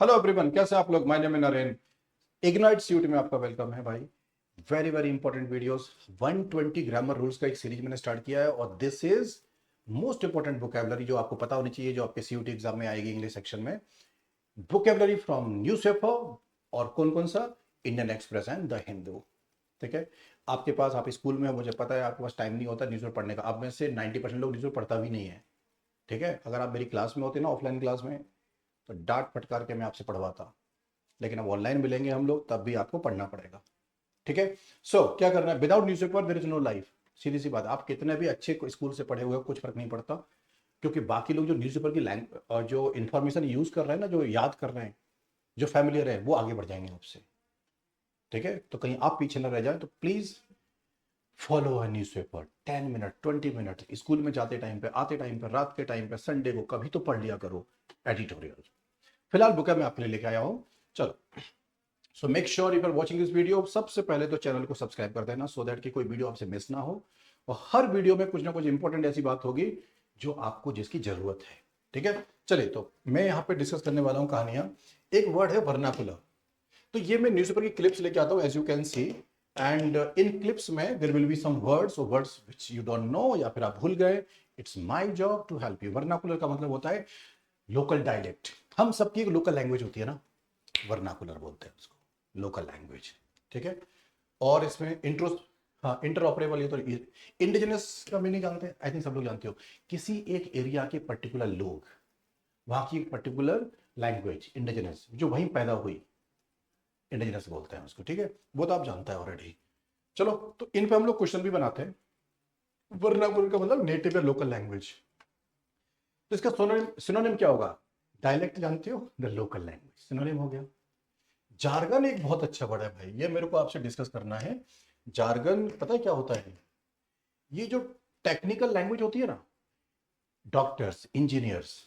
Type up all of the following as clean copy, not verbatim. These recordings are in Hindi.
हेलो एवरीवन, कैसे आप लोग। My name is Naren. Ignite seat में आपका वेलकम है भाई। Very very important videos. 120 grammar rules का एक सीरीज मैंने स्टार्ट किया है और this is most important vocabulary जो आपको पता होनी चाहिए, जो आपके सीयूटी एग्जाम में आएगी इंग्लिश सेक्शन में। वोकैबुलरी फ्रॉम न्यूज़पेपर और कौन कौन सा, Indian express and the Hindu. ठीक है। आपके पास, आप स्कूल में, मुझे पता है आपके पास टाइम नहीं होता न्यूज़पेपर पढ़ने का। आप में से 90% लोग न्यूज़पेपर पढ़ता भी नहीं है। ठीक है। अगर आप मेरी क्लास में होते ना, ऑफलाइन क्लास में, तो डांट फटकार के मैं आपसे पढ़वाता। लेकिन अब ऑनलाइन मिलेंगे हम लोग, तब भी आपको पढ़ना पड़ेगा। ठीक है। सो क्या करना है, without newspaper there is no life. सीधी सी बात, आप कितने भी अच्छे स्कूल से पढ़े हुए हो, कुछ फर्क नहीं पड़ता। क्योंकि बाकी लोग जो न्यूज़पेपर की लैंग्वेज और जो इन्फॉर्मेशन यूज कर रहे हैं ना, जो याद कर रहे हैं, जो फैमिलियर है, वो आगे बढ़ जाएंगे आपसे। ठीक है। तो कहीं आप पीछे ना रह जाए, तो please follow a newspaper. 10 minute, 20 minute, school में जाते टाइम पे, आते टाइम पे, रात के टाइम पे, संडे को कभी तो पढ़ लिया करो एडिटोरियल। फिलहाल बुक मैं आपके लिए लेके आया हूँ। चलो, so make sure you are watching this video. सबसे पहले तो चैनल को सब्सक्राइब कर देना, सो दैट कि कोई वीडियो आपसे मिस ना हो। और हर वीडियो में कुछ ना कुछ इंपॉर्टेंट ऐसी बात होगी जो आपको, जिसकी जरूरत है। ठीक है। चलिए, तो मैं यहाँ पे डिस्कस करने वाला हूँ कहानियां। एक वर्ड है वर्नाकुलर। तो ये मैं न्यूज़पेपर की क्लिप्स लेके आता हूँ, as you can see. And in clips में there will be some words, और words which you don't know या फिर आप भूल गए। It's my job to help you. Vernacular का मतलब होता है लोकल डायलेक्ट। हम सबकी एक लोकल लैंग्वेज होती है ना, वर्नाकुलर बोलते हैं उसको, लोकल लैंग्वेज। ठीक है। और इसमें इंट्रो, हाँ, इंटरऑपरेबल। ये तो इंडिजिनस का मीनिंग जानते हैं, आई थिंक सब लोग जानते हो। किसी एक एरिया के पर्टिकुलर लोग, वहां की एक पर्टिकुलर लैंग्वेज, इंडिजिनस, जो वहीं पैदा हुई, इंडिजिनस बोलते हैं उसको। ठीक है। वो तो आप जानते हैं ऑलरेडी। चलो, तो इन पे हम लोग क्वेश्चन भी बनाते हैं। वर्नाकुलर का मतलब नेटिव या लोकल लैंग्वेज। तो इसका सिनोनिम क्या होगा? डायलेक्ट जानते हो, द लोकल लैंग्वेज सिनोनिम हो गया। जार्गन एक बहुत अच्छा वर्ड है भाई, ये मेरे को आपसे डिस्कस करना है। जार्गन पता है क्या होता है? ये जो टेक्निकल लैंग्वेज होती है ना, डॉक्टर्स, इंजीनियर्स,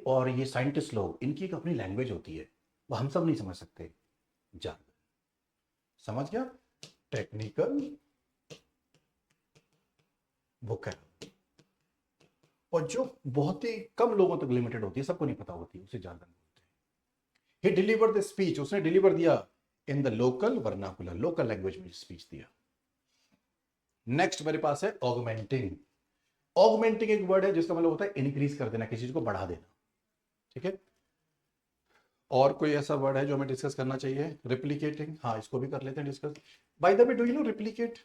और ये साइंटिस्ट लोग, इनकी एक अपनी लैंग्वेज होती है, वो हम सब नहीं समझ सकते। जार्गन, समझ गया? टेक्निकल वोकैब, और जो बहुत ही कम लोगों तक लिमिटेड होती है, सबको नहीं पता होती, उसे जार्गन बोलते हैं। ही डिलीवर द स्पीच, उसने डिलीवर दिया in the local vernacular, local language में स्पीच दिया। नेक्स्ट मेरे पास है ऑगमेंटिंग। ऑगमेंटिंग एक वर्ड है जिसका मतलब होता है इंक्रीज कर देना, किसी चीज को बढ़ा देना। ठीक है। और कोई ऐसा वर्ड है जो हमें डिस्कस करना चाहिए? रिप्लीकेटिंग, हाँ, इसको भी कर लेते हैं discuss. By the way, do you know replicate?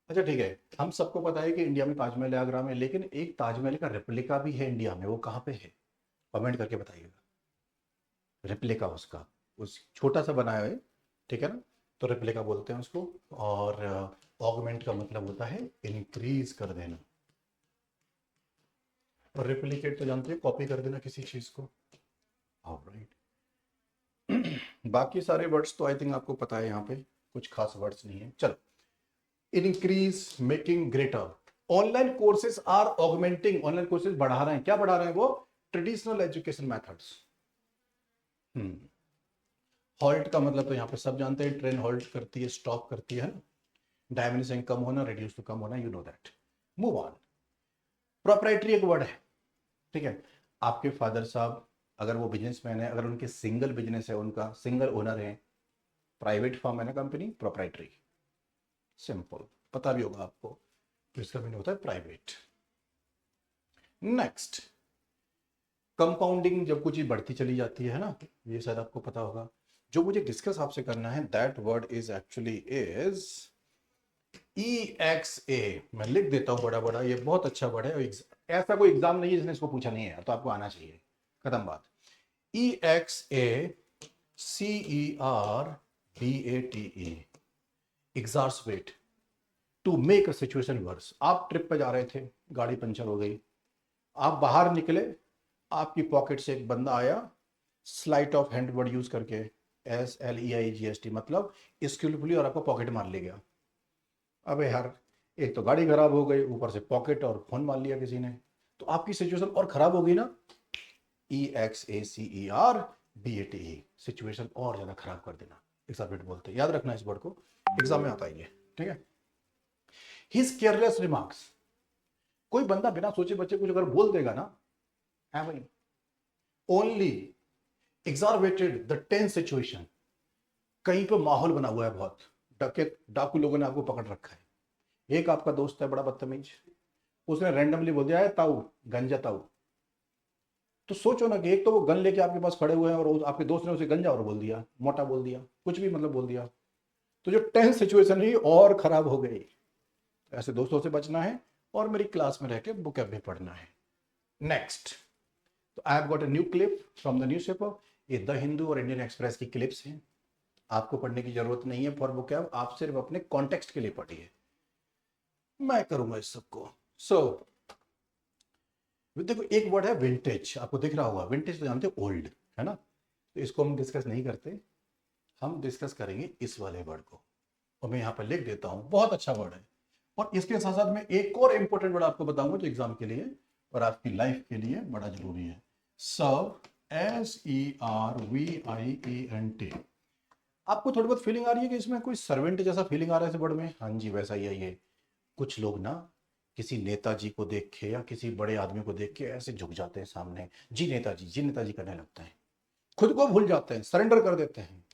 अच्छा ठीक है। हम सबको पता है कि इंडिया में ताजमहल है, आगरा में, लेकिन एक ताजमहल का रेप्लिका भी है इंडिया में, वो कहाँ पे है? कमेंट करके बताइएगा। रेप्लिका उसका, उस छोटा सा बनाया है। ठीक है ना। तो रेप्लिका बोलते हैं उसको। और ऑगमेंट का मतलब होता है इंक्रीज कर देना। और रेप्लिकेट तो जानते हैं, कॉपी कर देना किसी चीज को। ऑलराइट। बाकी सारे वर्ड्स तो आई थिंक आपको पता है, यहाँ पे कुछ खास वर्ड्स नहीं है। चलो, increase, making greater. Online courses are augmenting, online courses बढ़ा रहे हैं। क्या बढ़ा रहे हैं वो? Traditional education methods. हॉल्ट का मतलब तो यहाँ पे सब जानते हैं, ट्रेन हॉल्ट करती है, स्टॉप करती है ना। डायमेंशन कम होना, रिड्यूस टू कम होना, you know that. Move on. Proprietary एक वर्ड है। ठीक है। आपके फादर साहब, अगर वो बिजनेसमैन है, अगर उनके सिंगल बिजनेस है, उनका सिंगल ओनर है, प्राइवेट फर्म है ना कंपनी, प्रोप्राइटरी। सिंपल, पता भी होगा आपको, तो इसका मीनिंग होता है प्राइवेट। नेक्स्ट, कंपाउंडिंग, जब कुछ चीज बढ़ती चली जाती है ना, ये शायद आपको पता होगा। जो मुझे डिस्कस आपसे करना है, that word is actually is EXA। मैं लिख देता हूं बड़ा बड़ा, ये बहुत अच्छा वर्ड है। ऐसा कोई एग्जाम नहीं है जिसने इसको पूछा नहीं है, तो आपको आना चाहिए। खत्म बात। EXACERBATE, exacerbate, to make a situation worse. आप ट्रिप पे जा रहे थे, गाड़ी पंचर हो गई, आप बाहर निकले, आपकी पॉकेट से एक बंदा आया, slight of hand word use करके, SLEIGST, मतलब स्किलफुली, और आपको पॉकेट मार ले गया। अबे यार, एक तो गाड़ी खराब हो गई, ऊपर से पॉकेट और फोन मार लिया किसी ने, तो आपकी सिचुएशन और खराब होगी ना। EXACERBATE, सिचुएशन और ज्यादा खराब कर देना, एग्जार्बेट बोलते हैं। याद रखना इस वर्ड को, एग्जाम में आता है ये। ठीक है। हिज केयरलेस रिमार्क्स, कोई बंदा बिना सोचे बच्चे कुछ अगर बोल देगा ना, है भाई, ओनली एग्जॉर्बेटेड, द टेंस सिचुएशन, कहीं पे माहौल बना हुआ है बहुत, डकैत डाकू लोगों ने आपको पकड़ रखा है। एक आपका दोस्त है बड़ा बदतमीज, उसने रैंडमली बोल दिया है ताऊ, गंजा ताऊ। तो सोचो ना कि एक तो वो गन लेके आपके पास खड़े हुए हैं और आपके दोस्त ने उसे गंजा और बोल दिया, मोटा बोल दिया, कुछ भी मतलब बोल दिया, तो जो टेंस सिचुएशन ही और खराब हो गई। ऐसे दोस्तों से बचना है और मेरी क्लास में रह के बुक भी पढ़ना है। नेक्स्ट, तो I have got a new clip from the newspaper. ये द हिंदू और इंडियन एक्सप्रेस की क्लिप्स हैं, आपको पढ़ने की जरूरत नहीं है फॉर बुक, आप सिर्फ अपने कॉन्टेक्स्ट के लिए पढ़िए, मैं करूंगा इस सबको। सो देखो, एक वर्ड है विंटेज, आपको दिख रहा होगा, विंटेज तो जानते हो ओल्ड है ना, तो इसको हम डिस्कस नहीं करते, हम डिस्कस करेंगे इस वाले वर्ड को, और मैं यहाँ पर लिख देता हूँ, बहुत अच्छा वर्ड है। और इसके साथ साथ मैं एक और इंपॉर्टेंट वर्ड आपको बताऊंगा जो एग्जाम के लिए और आपकी लाइफ के लिए बड़ा जरूरी है। सर्व, SERVIENT। आपको थोड़ी बहुत फीलिंग आ रही है कि इसमें कोई सर्वेंट जैसा फीलिंग आ रहा है इस वर्ड में? हाँ जी, वैसा ही है ये। कुछ लोग ना किसी नेताजी को देख के या किसी बड़े आदमी को देख के ऐसे झुक जाते हैं सामने, जी नेताजी, जी नेताजी करने लगते हैं, खुद को भूल जाते हैं, सरेंडर कर देते हैं,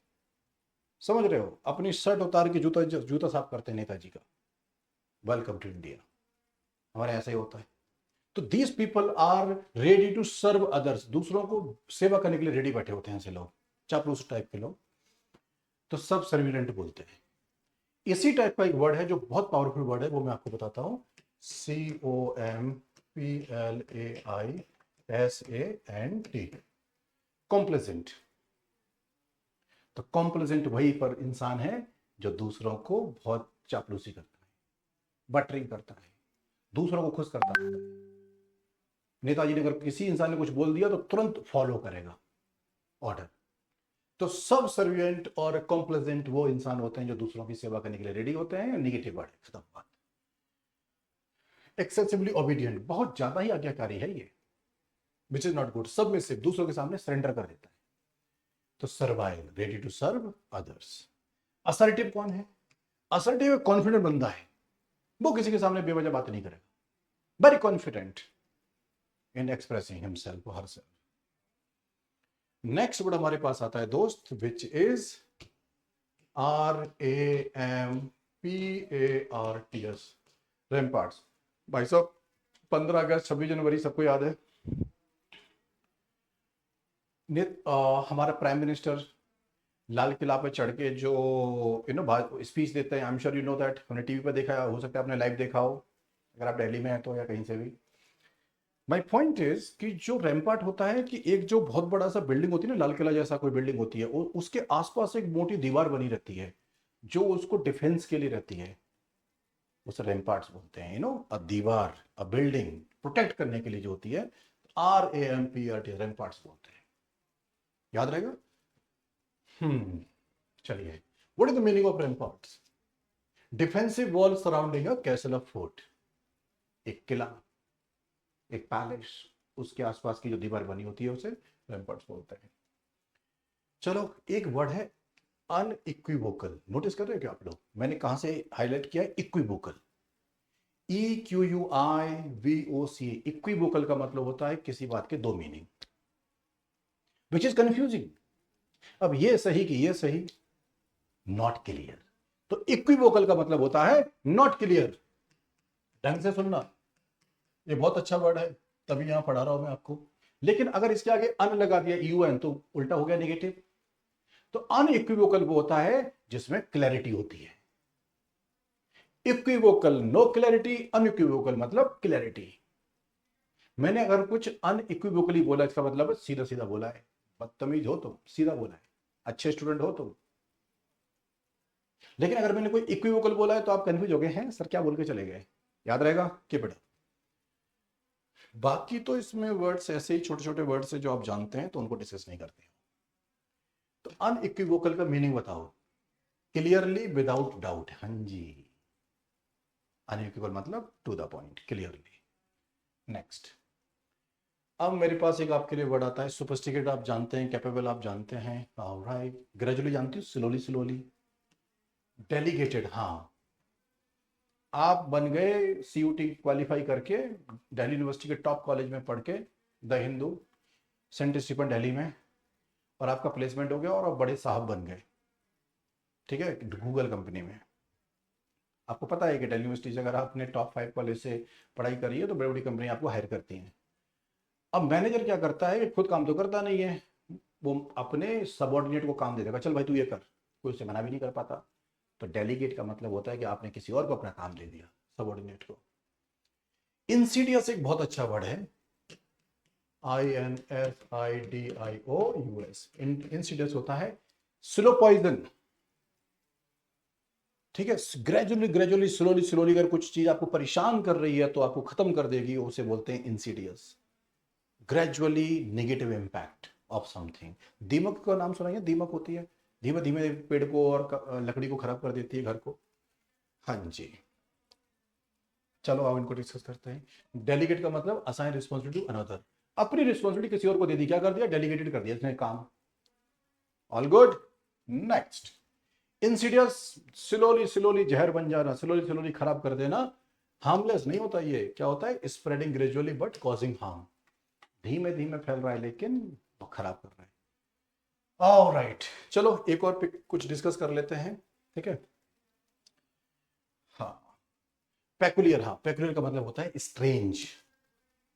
समझ रहे हो, अपनी शर्ट उतार के जूता जूता साफ करते हैं नेताजी का, वेलकम टू इंडिया। हमारे ऐसा ही होता है। तो these people are ready to serve others, दूसरों को सेवा करने के लिए रेडी बैठे होते हैं ऐसे लोग, चापलूस टाइप के लोग, तो सब सर्विलेंट बोलते हैं। इसी टाइप का एक वर्ड है जो बहुत पावरफुल वर्ड है, वो मैं आपको बताता हूं, COMPLAISANT, कॉम्प्लेजेंट। तो कॉम्प्लेजेंट वही पर इंसान है जो दूसरों को बहुत चापलूसी करता है, बटरिंग करता है, दूसरों को खुश करता है। नेताजी ने अगर किसी इंसान ने कुछ बोल दिया तो तुरंत फॉलो करेगा ऑर्डर। तो सब सर्विएंट और कॉम्प्लेजेंट वो इंसान होते हैं जो दूसरों की सेवा करने के लिए रेडी होते हैं। निगेटिव वर्ड, खत्म बात। एक्सेसिवली ओबीडियंट, बहुत ज्यादा ही आज्ञाकारी है ये, which is not good. Submissive, दूसरों के सामने सरेंडर कर देता है। तो servile, ready to serve others. Assertive कौन है? असर्टिव कॉन्फिडेंट बंदा है, वो किसी के सामने बेवजह बात नहीं करेगा, very confident in expressing himself और हरसेल्फ। नेक्स्ट वर्ड हमारे पास आता है दोस्त, विच इज RAMPARTS, रैम्पार्ट्स। भाई साहब, 15 अगस्त 26 जनवरी सबको याद है। हमारा प्राइम मिनिस्टर लाल किला पे चढ़ के जो स्पीच देते हैं, I am sure you know that, हमने टीवी पे देखा है, हो सकता है आपने लाइव देखा हो अगर आप दिल्ली में हैं तो, या कहीं से भी। माय पॉइंट इज कि जो रैम्पार्ट होता है कि एक जो बहुत बड़ा सा बिल्डिंग होती है ना, लाल किला जैसा कोई बिल्डिंग होती है, उसके आसपास एक मोटी दीवार बनी रहती है जो उसको डिफेंस के लिए रहती है, उसे रैम्पार्ट्स बोलते हैं। अ दीवार, अ बिल्डिंग प्रोटेक्ट करने के लिए जो होती है, RAMPART, रैम्पार्ट्स बोलते हैं, याद रहेगा। चलिए, what is the meaning of ramparts? Defensive wall surrounding a castle of fort, एक किला, एक पैलेस, उसके आसपास की जो दीवार बनी होती है उसे रैम्पार्ट्स बोलते हैं। चलो, एक वर्ड है अनइक्विवोकल, नोटिस कर रहे हो क्या आप लोग? मैंने कहां से हाईलाइट किया है? Equivocal, EQUIVOC। इक्विवोकल का मतलब होता है किसी बात के दो मीनिंग, विच इज कंफ्यूजिंग। अब ये सही कि ये सही, नॉट क्लियर। तो इक्विवोकल का मतलब होता है नॉट क्लियर। ढंग से सुनना, ये बहुत अच्छा वर्ड है, तभी यहां पढ़ा रहा हूं मैं आपको। लेकिन अगर इसके आगे अन लगा दिया, UN, तो उल्टा हो गया, नेगेटिव। तो अनइक्विवोकल वो होता है जिसमें क्लैरिटी होती है। इक्विवोकल नो क्लैरिटी, अनइक्विवोकल मतलब क्लैरिटी। मैंने अगर कुछ अनइक्विवोकली बोला, इसका मतलब सीधा सीधा बोला है, बदतमीज हो तुम, सीधा बोला है, अच्छे स्टूडेंट हो तुम। लेकिन अगर मैंने कोई इक्विवोकल बोला है तो आप कंफ्यूज हो गए हैं, सर क्या बोल के चले गए, याद रहेगा कि बेटा। बाकी तो इसमें वर्ड्स ऐसे ही छोटे छोटे वर्ड्स है जो आप जानते हैं, तो उनको डिस्कस नहीं करते। तो अनइक्विवोकल का मीनिंग बताओ, क्लियरली विदाउट डाउट। हाँ जी, अनइक्विवोकल मतलब to the point, clearly. Next, अब मेरे पास एक आपके लिए वर्ड आता है, सोफिस्टिकेटेड आप जानते हैं, कैपेबल आप जानते हैं, ऑलराइट, ग्रेजुअली जानते हो, स्लोली स्लोली। डेलीगेटेड, हाँ, आप बन गए CUT क्वालिफाई करके, दिल्ली यूनिवर्सिटी के टॉप कॉलेज में पढ़ के, the Hindu, Saint Stephen Delhi में, और आपका प्लेसमेंट हो गया और आप बड़े साहब बन गए, ठीक है, गूगल कंपनी में। आपको पता है कि दिल्ली यूनिवर्सिटी से अगर आपने टॉप 5 कॉलेज से पढ़ाई करी है तो बड़ी बड़ी कंपनी आपको हायर करती हैं। अब मैनेजर क्या करता है कि खुद काम तो करता नहीं है, वो अपने सबॉर्डिनेट को काम दे देगा, चल भाई तू ये कर, कोई उससे मना भी नहीं कर पाता। तो डेलीगेट का मतलब होता है कि आपने किसी और को अपना काम दे दिया, सबॉर्डिनेट को। इंसीडियस एक बहुत अच्छा वर्ड है, INSIDIOUS। इंसीडियस होता है स्लो पॉइजन, ठीक है। ग्रेजुअली ग्रेजुअली स्लोली स्लोली अगर कुछ चीज आपको परेशान कर रही है तो आपको खत्म कर देगी, उसे बोलते हैं Insidious. Gradually negative impact of something. दीमक का नाम सुना है? दीमक होती है, धीमे धीमे पेड़ को और लकड़ी को खराब कर देती है, घर को। हाँ जी, चलो अब इनको डिस्कस करते हैं। डेलीगेट का मतलब असाइन रिस्पॉन्सिबिलिटी टू अनदर, अपनी रिस्पॉन्सिबिलिटी किसी और को दे दी, क्या कर दिया? डेलीगेटेड कर दिया इसने काम। All good. Next, Insidious, slowly slowly जहर बन जाना, स्लोली स्लोली खराब कर देना। हार्मलेस नहीं होता, ये क्या होता है? Spreading gradually but causing harm, धीमे धीमे फैल रहा है लेकिन वो खराब कर रहा है। ऑलराइट, चलो एक और कुछ डिस्कस कर लेते हैं, ठीक है। हाँ, पेकुलियर, हाँ पेकुलियर का मतलब होता है स्ट्रेंज।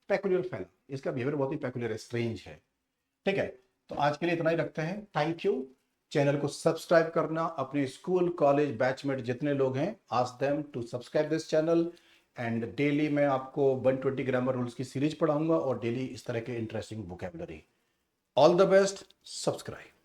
पेकुलियर फैला, इसका बिहेवियर बहुत ही पेकुलियर है, स्ट्रेंज है, ठीक है। तो आज के लिए इतना ही रखते हैं, थैंक यू। चैनल को सब्सक्राइब करना, अपने स्कूल कॉलेज बैचमेट जितने लोग हैं, ask them to subscribe this channel. And daily मैं आपको 120 ग्रामर रूल्स की सीरीज पढ़ाऊंगा और डेली इस तरह के interesting vocabulary. All the best, subscribe.